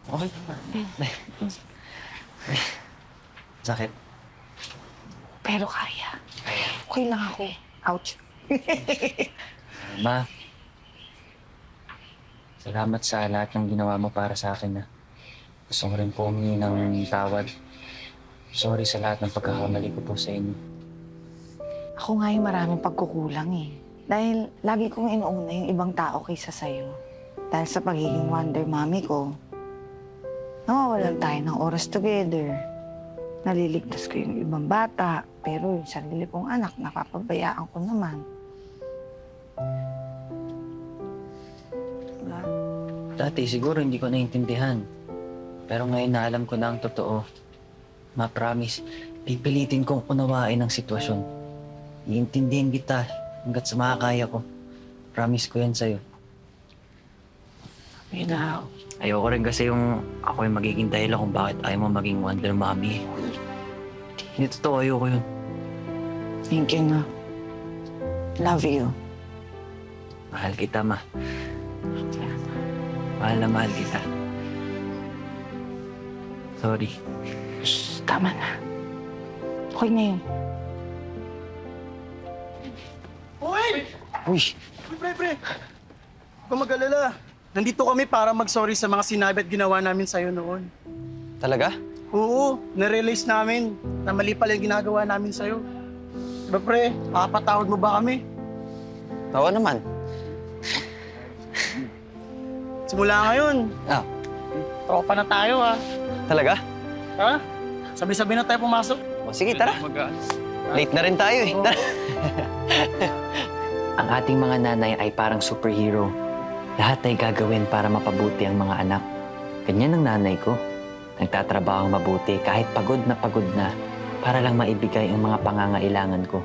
Okay. Sakit. Pero kaya. Kaya. Okay lang ako. Ouch. Ma, salamat sa lahat ng ginawa mo para sa akin, na. Gusto ko rin po humingi ng tawad. Sorry sa lahat ng pagkakamali ko po sa inyo. Ako nga yung maraming pagkukulang eh. Dahil lagi kong inuuna yung ibang tao kaysa sa'yo. Dahil sa pagiging wonder mommy ko, nawawalan tayo ng oras together. Naliligtas ko yung ibang bata, pero yung sarili kong anak, napapabayaan ko naman. Diba? Dati siguro hindi ko naiintindihan. Pero ngayon na alam ko na ang totoo. Ma-promise, pipilitin kong unawain ang sitwasyon. Iintindihin kita hanggat sa makakaya ko. Promise ko yan sa'yo. Minaw. Ayoko rin kasi yung ako yung magiging dahilan kung bakit ayaw mo maging Wonder Mommy. Hindi totoo, ayoko yun. Thank you, na. Love you. Mahal kita, Ma. Mahal na mahal kita. Sorry. Shh, tama na. Okay na yun. Uy! Uy! Pre! Huwag kang mag-alala. Nandito kami para mag-sorry sa mga sinabi at ginawa namin sa'yo noon. Talaga? Oo, na-realize namin na mali pala yung ginagawa namin sa'yo. Diba pre, makapatawad mo ba kami? Oo naman. Simula ngayon, Ah, tropa na tayo ha. talaga? Ha? Sabi-sabi na tayo pumasok. O sige, tara. Late na rin tayo eh. Oo. Tara. Ang ating mga nanay ay parang superhero. Lahat ay gagawin para mapabuti ang mga anak. Ganyan ang nanay ko. Nagtatrabaho ang mabuti kahit pagod na para lang maibigay ang mga pangangailangan ko.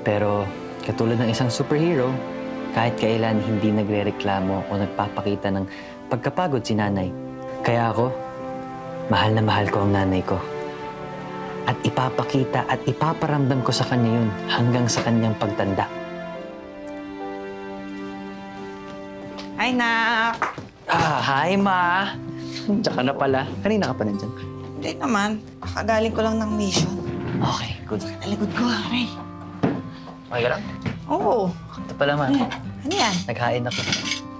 Pero katulad ng isang superhero, kahit kailan hindi nagrereklamo o nagpapakita ng pagkapagod si nanay. Kaya ako, mahal na mahal ko ang nanay ko. At ipapakita at ipaparamdam ko sa kanya yun hanggang sa kanyang pagtanda. Hi, nak. Hi, Ma! Tsaka na pala. Kanina ka pa nandyan. Hindi naman. Kakagaling ko lang ng mission. Okay, good. Naligod ko, Aray. Okay ka lang? Oo. Ito pala, Ma. Ano yan? Naghain ako.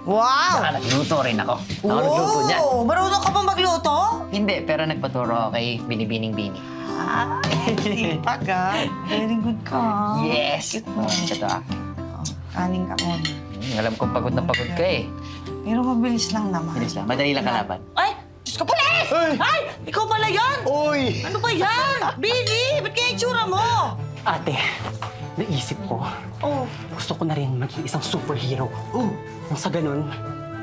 Wow! Tsaka nagluto rin ako. Ako nagluto niya. Marunong ka ba magluto? Hindi, pero nagpaturo ako kay Binibining-Bini. Ay, sipag ah. Very good ka. Yes! Ito ah. Kanin ka muna. Alam kong pagod na pagod ka eh. Pero mabilis lang naman. Bilis lang. Madali lang kalaban. Ay! Diyos ko, pulis! Ay! Ikaw pala yan! Uy! Ano ba yan? Billy! Ba't kaya itsura mo? Ate, naisip ko, Oh. gusto ko na rin maging isang superhero. Nang sa ganun,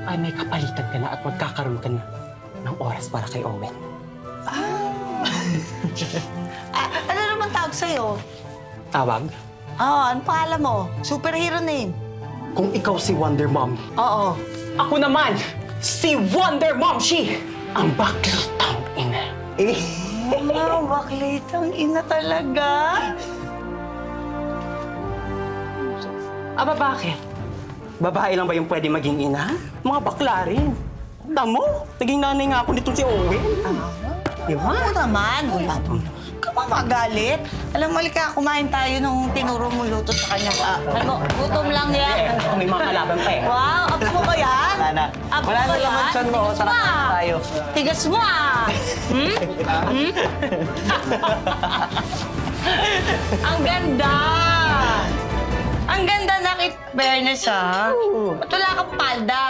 ay may kapalitan ka na at magkakaroon ka na ng oras para kay Owen. Ano naman tawag sa'yo? Tawag, Ano pangalan mo? Superhero name? kung ikaw si Wonder Mom, Oo. ako naman, si Wonder Mom She! Ang baklitang ina. Baklitang ina talaga. Aba, bakit? Babae lang ba yung pwede maging ina? Mga bakla rin. Tamo, naging nanay nga ako nitong si Owen. Di ba? Oo naman. Wala naman. Ka ba magalit? Alam mo, ka, kumain tayo nung tinuro mo luto sa kanya. Ano, gutom lang yan. Eh, may mga kalaban pa eh. Wow, abs mo ba yan? Wala na. Abs Wala mo na ba laman yan? tiyan mo. Tigas Tara mo, na ah. tayo. Tigas mo ah. Ang ganda! Ang ganda na fairness ah. Ba't wala kang palda?